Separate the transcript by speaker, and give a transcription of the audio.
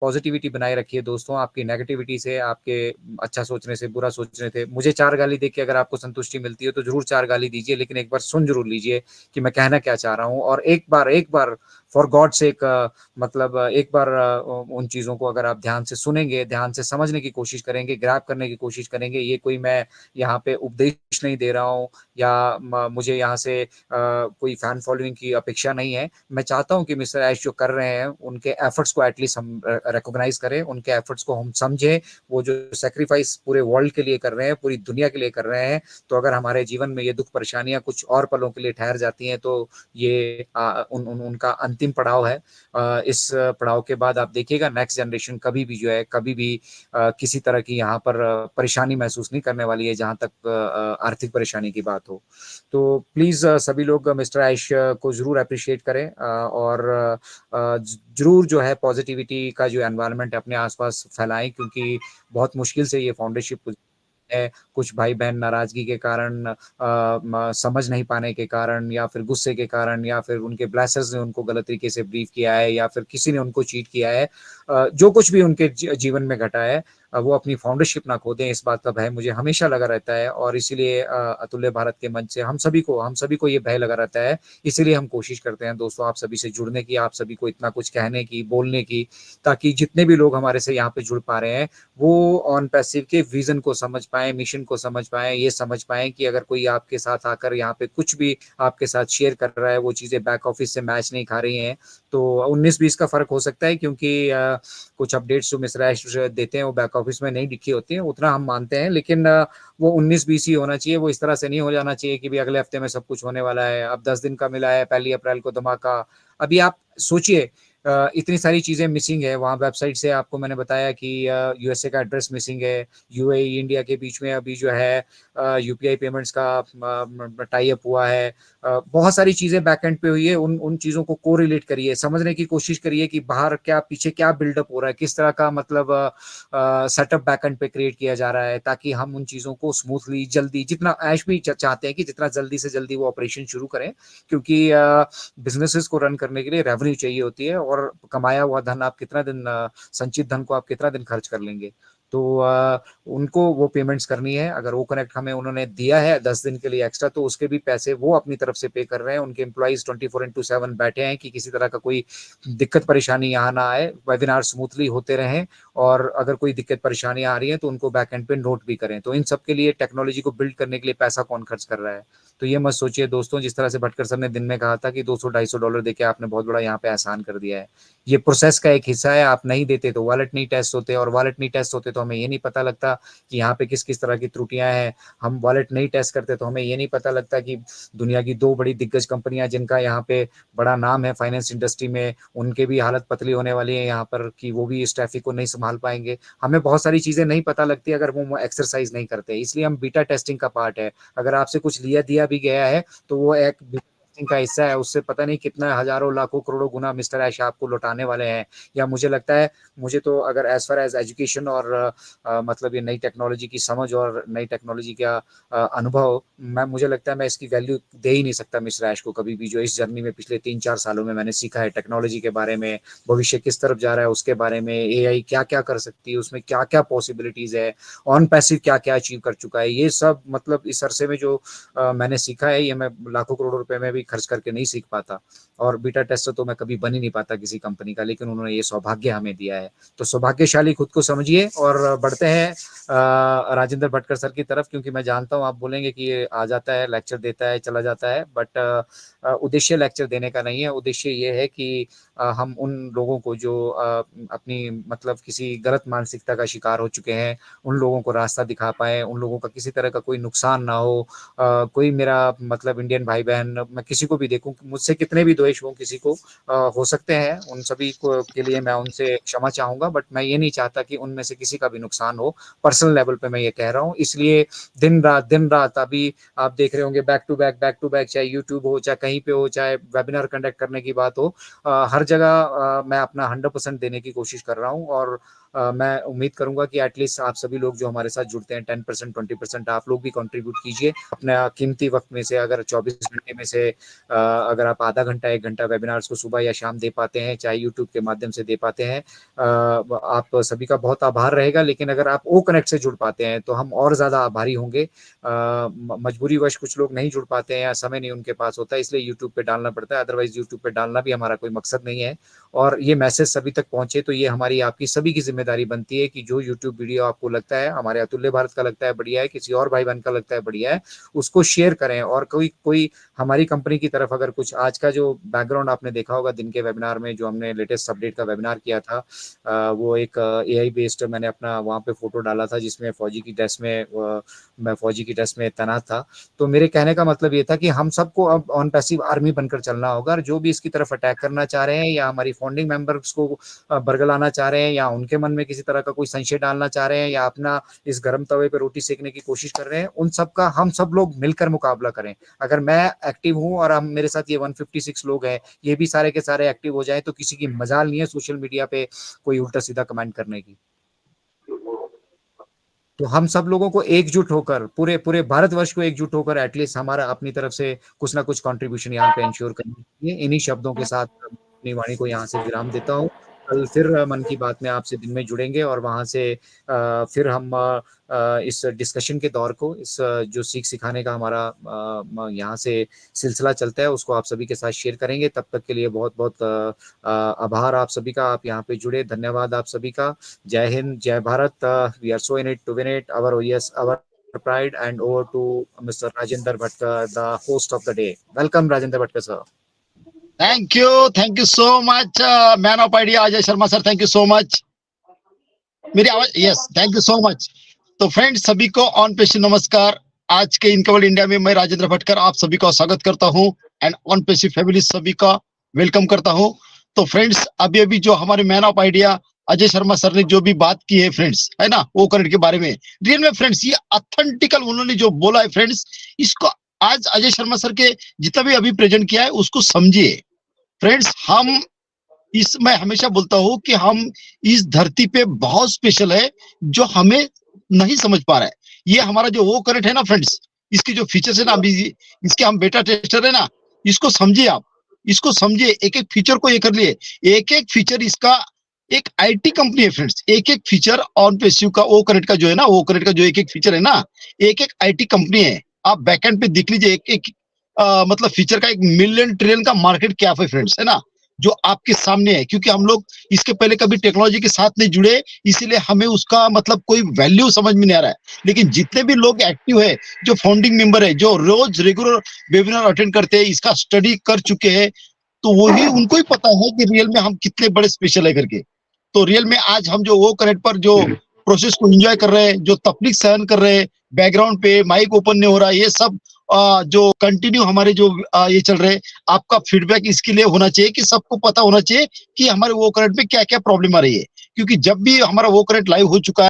Speaker 1: Positivity बनाए रखिए दोस्तों, आपकी नेगेटिविटी से, आपके अच्छा सोचने से, बुरा सोचने से। मुझे 4 गाली देके अगर आपको संतुष्टि मिलती है तो ज़रूर 4 गाली दीजिए, लेकिन एक बार सुन ज़रूर लीजिए कि मैं कहना क्या चाह रहा हूँ। और एक बार फॉर गॉड सेक मतलब एक बार उन चीज़ों को अगर आप ध्यान से सुनेंगे, ध्यान से समझने की कोशिश करेंगे, ग्रैब करने की कोशिश करेंगे, ये कोई मैं यहाँ पे उपदेश नहीं दे रहा हूँ या मुझे यहाँ से कोई फैन फॉलोइंग की अपेक्षा नहीं है। मैं चाहता हूँ कि मिस्टर ऐश जो कर रहे हैं, उनके एफर्ट्स को एटलीस्ट हम रिकॉग्नाइज करें, उनके एफर्ट्स को हम समझें। वो जो सैक्रिफाइस पूरे वर्ल्ड के लिए कर रहे हैं, पूरी दुनिया के लिए कर रहे हैं, तो अगर हमारे जीवन में ये दुख परेशानियां कुछ और पलों के लिए ठहर जाती हैं, तो ये उनका अंतिम पड़ाव है। इस पड़ाव के बाद आप देखिएगा नेक्स्ट जनरेशन कभी भी जो है, कभी भी किसी तरह की यहाँ पर परेशानी महसूस नहीं करने वाली है, जहां तक आर्थिक परेशानी की बात हो। तो प्लीज सभी लोग मिस्टर आयुष को जरूर अप्रिशिएट करें, और जरूर जो है पॉजिटिविटी का जो एनवायरनमेंट है अपने आसपास फैलाएं, क्योंकि बहुत मुश्किल से ये फाउंडरशिप है। कुछ भाई बहन नाराजगी के कारण, समझ नहीं पाने के कारण, या फिर गुस्से के कारण, या फिर उनके ब्लेसर्स ने उनको गलत तरीके से ब्रीफ किया है, या फिर किसी ने उनको चीट किया है, जो कुछ भी उनके जीवन में घटा है, वो अपनी फाउंडरशिप ना खो दें, इस बात का भय मुझे हमेशा लगा रहता है। और इसीलिए अतुल्य भारत के मंच से हम सभी को ये भय लगा रहता है। इसीलिए हम कोशिश करते हैं दोस्तों आप सभी से जुड़ने की, आप सभी को इतना कुछ कहने की, बोलने की, ताकि जितने भी लोग हमारे से यहाँ पे जुड़ पा रहे हैं, वो ऑन पैसिव के विजन को समझ पाए, मिशन को समझ पाए, ये समझ पाए कि अगर कोई आपके साथ आकर यहाँ पे कुछ भी आपके साथ शेयर कर रहा है, वो चीजें बैक ऑफिस से मैच नहीं खा रही हैं, तो 19-20 का फर्क हो सकता है, क्योंकि कुछ अपडेट्स जो मिस्र ऐश देते हैं वो बैक ऑफिस में नहीं लिखी होती है, उतना हम मानते हैं, लेकिन वो 19-20 ही होना चाहिए। वो इस तरह से नहीं हो जाना चाहिए कि भी अगले हफ्ते में सब कुछ होने वाला है, अब 10 दिन का मिला है, 1 अप्रैल को धमाका। अभी आप सोचिए, इतनी सारी चीजें मिसिंग है वहाँ वेबसाइट से। आपको मैंने बताया कि यूएसए का एड्रेस मिसिंग है, यूएई इंडिया के बीच में अभी जो है यूपीआई पेमेंट्स का टाई अप हुआ है, बहुत सारी चीजें बैकएंड पे हुई है। उन उन चीजों को कोरिलेट करिए, समझने की कोशिश करिए कि बाहर क्या, पीछे क्या बिल्डअप हो रहा है, किस तरह का मतलब सेटअप बैकएंड पे क्रिएट किया जा रहा है, ताकि हम उन चीजों को स्मूथली, जल्दी, जितना ऐश भी चाहते हैं कि जितना जल्दी से जल्दी वो ऑपरेशन शुरू करें, क्योंकि बिजनेसेस को रन करने के लिए रेवेन्यू चाहिए होती है, और कमाया हुआ धन आप कितना दिन, संचित धन को आप कितना दिन खर्च कर लेंगे। तो उनको वो पेमेंट्स करनी है। अगर वो कनेक्ट हमें उन्होंने दिया है 10 दिन के लिए एक्स्ट्रा, तो उसके भी पैसे वो अपनी तरफ से पे कर रहे हैं। उनके एम्प्लॉइज 24/7 बैठे हैं कि किसी तरह का कोई दिक्कत परेशानी यहाँ ना आए, वेबिनार स्मूथली होते रहें, और अगर कोई दिक्कत परेशानी आ रही है तो उनको बैक एंड पे नोट भी करें। तो इन सब के लिए टेक्नोलॉजी को बिल्ड करने के लिए पैसा कौन खर्च कर रहा है? तो ये मत सोचिए दोस्तों, जिस तरह से भटकर सर ने दिन में कहा था कि $200-250 देके आपने बहुत बड़ा यहाँ पे एहसान कर दिया है। ये प्रोसेस का एक हिस्सा है। आप नहीं देते तो वॉलेट नहीं टेस्ट होते, और वॉलेट नहीं टेस्ट होते तो हमें ये नहीं पता लगता कि यहाँ पे किस किस तरह की त्रुटियां हैं। हम वॉलेट नहीं टेस्ट करते तो हमें ये नहीं पता लगता कि दुनिया की 2 बड़ी दिग्गज कंपनियां, जिनका यहाँ पे बड़ा नाम है फाइनेंस इंडस्ट्री में, उनके भी हालत पतली होने वाली है यहाँ पर, कि वो भी इस ट्रैफिक को नहीं संभाल पाएंगे। हमें बहुत सारी चीजें नहीं पता लगती अगर वो एक्सरसाइज नहीं करते, इसलिए हम बीटा टेस्टिंग का पार्ट है। अगर आपसे कुछ लिया दिया भी गया है तो वो एक का हिस्सा है, उससे पता नहीं कितना हजारों लाखों करोड़ों गुना मिस्टर ऐश आपको लौटाने वाले हैं। या मुझे लगता है, मुझे तो अगर एज फार एज एजुकेशन और मतलब ये नई टेक्नोलॉजी की समझ और नई टेक्नोलॉजी का अनुभव, मुझे लगता है मैं इसकी वैल्यू दे ही नहीं सकता मिस्टर ऐश को कभी भी, जो इस जर्नी में पिछले 3-4 सालों में मैंने सीखा है टेक्नोलॉजी के बारे में, भविष्य किस तरफ जा रहा है उसके बारे में, एआई क्या क्या कर सकती है, उसमें क्या क्या पॉसिबिलिटीज है, ऑन पैसिव क्या क्या अचीव कर चुका है। ये सब मतलब इस अरसे में जो मैंने सीखा है, ये मैं लाखों करोड़ों रुपए में भी खर्च करके नहीं सीख पाता। और बीटा टेस्टर तो मैं कभी बन ही नहीं पाता किसी कंपनी का, लेकिन उन्होंने ये सौभाग्य हमें दिया है। तो सौभाग्यशाली खुद को समझिए, और बढ़ते हैं राजेंद्र भटकर सर की तरफ, क्योंकि मैं जानता हूँ आप बोलेंगे कि ये आ जाता है, लेक्चर देता है, चला जाता है, बट उद्देश्य लेक्चर देने का नहीं है। उद्देश्य ये है कि हम उन लोगों को जो अपनी मतलब किसी गलत मानसिकता का शिकार हो चुके हैं, उन लोगों को रास्ता दिखा पाए, उन लोगों का किसी तरह का कोई नुकसान ना हो। कोई मेरा मतलब इंडियन भाई बहन, मैं किसी को भी देखूं, मुझसे कितने भी द्वेष हो किसी को हो सकते हैं, उन सभी को के लिए मैं उनसे क्षमा चाहूंगा, बट मैं ये नहीं चाहता कि उनमें से किसी का भी नुकसान हो। पर्सनल लेवल पे मैं ये कह रहा हूँ, इसलिए दिन रात अभी आप देख रहे होंगे, बैक टू बैक, चाहे यूट्यूब हो, चाहे कहीं पे हो, चाहे वेबिनार कंडक्ट करने की बात हो, हर जगह मैं अपना 100% देने की कोशिश कर रहा हूँ। और मैं उम्मीद करूंगा कि एटलीस्ट आप सभी लोग जो हमारे साथ जुड़ते हैं, 10%, 20% आप लोग भी कंट्रीब्यूट कीजिए अपना कीमती वक्त में से। अगर 24 घंटे में से अगर आप आधा घंटा 1 घंटा वेबिनार्स को सुबह या शाम दे पाते हैं, चाहे यूट्यूब के माध्यम से दे पाते हैं, आप सभी का बहुत आभार रहेगा। लेकिन अगर आप ओ कनेक्ट से जुड़ पाते हैं तो हम और ज़्यादा आभारी होंगे। मजबूरीवश कुछ लोग नहीं जुड़ पाते हैं या समय नहीं उनके पास होता है, इसलिए यूट्यूब पे डालना पड़ता है। अदरवाइज़ यूट्यूब पे डालना भी हमारा कोई मकसद नहीं है। और ये मैसेज सभी तक पहुँचे तो ये हमारी आपकी सभी की ज़िम्मेदारी बनती है कि जो यूट्यूब वीडियो आपको लगता है, हमारे अतुल्य भारत का लगता है बढ़िया है, किसी और भाई-बहन का लगता है बढ़िया है, उसको शेयर करें। और कोई कोई हमारी कंपनी की तरफ अगर कुछ आज का जो बैकग्राउंड आपने देखा होगा दिन के वेबिनार में, जो हमने लेटेस्ट अपडेट का वेबिनार किया था, वो एक एआई बेस्ड मैंने अपना वहाँ पे फोटो डाला था जिसमें मैं फौजी की ड्रेस में तैनात था। तो मेरे कहने का मतलब ये था कि हम सबको अब ऑन पैसिव आर्मी बनकर चलना होगा, और जो भी इसकी तरफ अटैक करना चाह रहे हैं या हमारी फाउंडिंग मेंबर्स को बरगलाना चाह रहे हैं या उनके मन में किसी तरह का कोई संशय डालना चाह रहे हैं या अपना इस गर्म तवे पे रोटी सेकने की कोशिश कर रहे हैं, उन सब का हम सब लोग मिलकर मुकाबला करें। अगर मैं एक्टिव हूं और हम मेरे साथ ये 156 लोग हैं, ये भी सारे के सारे एक्टिव हो जाए तो किसी की मजाल नहीं है सोशल मीडिया पे कोई उल्टा सीधा कमेंट करने की। तो हम सब लोगों को एकजुट होकर, पूरे पूरे भारतवर्ष को एकजुट होकर एटलीस्ट हमारा अपनी तरफ से कुछ ना कुछ कंट्रीब्यूशन यहाँ पे इंश्योर करना चाहिए। इन्हीं शब्दों के साथ अपनी वाणी को यहाँ से विराम देता हूँ। कल फिर मन की बात में आपसे दिन में जुड़ेंगे और वहां से फिर हम इस डिस्कशन के दौर को, इस जो सीख सिखाने का हमारा यहाँ से सिलसिला चलता है उसको आप सभी के साथ शेयर करेंगे। तब तक के लिए बहुत बहुत आभार आप सभी का, आप यहाँ पे जुड़े, धन्यवाद आप सभी का। जय हिंद, जय Bharat. We are so in it to win it, our yes our pride, and over to Mr. Rajendra Bhatkar, the host of the day. Welcome, Rajendra Bhatkar sir.
Speaker 2: Thank you so much, man of idea Ajay Sharma sir, thank you so much. मेरी आवाज, yes, thank you so much. तो friends सभी को on पेशी नमस्कार। आज के इनकवर्ड India में मैं राजेंद्र भटकर आप सभी का स्वागत करता हूं एंड ऑन पेशी फैमिली सभी का वेलकम करता हूं। तो फ्रेंड्स अभी अभी जो हमारे man of idea Ajay Sharma sir ने जो भी बात की है फ्रेंड्स, है ना, वो करंट के बारे में, रियल में फ्रेंड्स ये ऑथेंटिकल उन्होंने जो बोला है फ्रेंड्स, इसको आज अजय शर्मा सर के जितना भी अभी प्रेजेंट किया है उसको समझिए फ्रेंड्स। मैं हमेशा बोलता हूं कि हम इस धरती पे बहुत स्पेशल है जो हमें नहीं समझ पा रहा है। ये हमारा जो वो करंट है ना फ्रेंड्स, इसके जो फीचर्स है ना, अभी इसके हम बेटा टेस्टर है ना, इसको समझिए आप, इसको समझिए, एक एक फीचर को ये कर लिए, एक एक फीचर इसका एक आईटी कंपनी है फ्रेंड्स, एक एक फीचर ऑन पेसिव का वो करंट का जो है ना, वो करंट का जो एक एक फीचर है ना, एक एक आईटी कंपनी है। आप बैकएंड पे देख लीजिए, एक एक मतलब फीचर का 1 मिलियन ट्रिलियन का मार्केट क्या है फ्रेंड्स, है ना, जो आपके सामने है। क्योंकि हम लोग इसके पहले कभी टेक्नोलॉजी के साथ नहीं जुड़े, इसीलिए हमें उसका मतलब कोई वैल्यू समझ में नहीं आ रहा है। लेकिन जितने भी लोग एक्टिव है, जो फाउंडिंग मेंबर है, जो रोज रेगुलर वेबिनार अटेंड करते हैं, इसका स्टडी कर चुके हैं, तो वही उनको ही पता है कि रियल में हम कितने बड़े स्पेशल है करके। तो रियल में आज हम जो वो कनेक्ट पर जो प्रोसेस को एंजॉय कर रहे हैं, जो तकलीफ सहन कर रहे हैं, बैकग्राउंड पे माइक ओपन नहीं हो रहा है, ये सब जो कंटिन्यू हमारे जो ये चल रहे हैं, आपका फीडबैक इसके लिए होना चाहिए कि सबको पता होना चाहिए कि हमारे वो करंट में क्या क्या प्रॉब्लम आ रही है। क्योंकि जब भी हमारा वो करंट लाइव हो चुका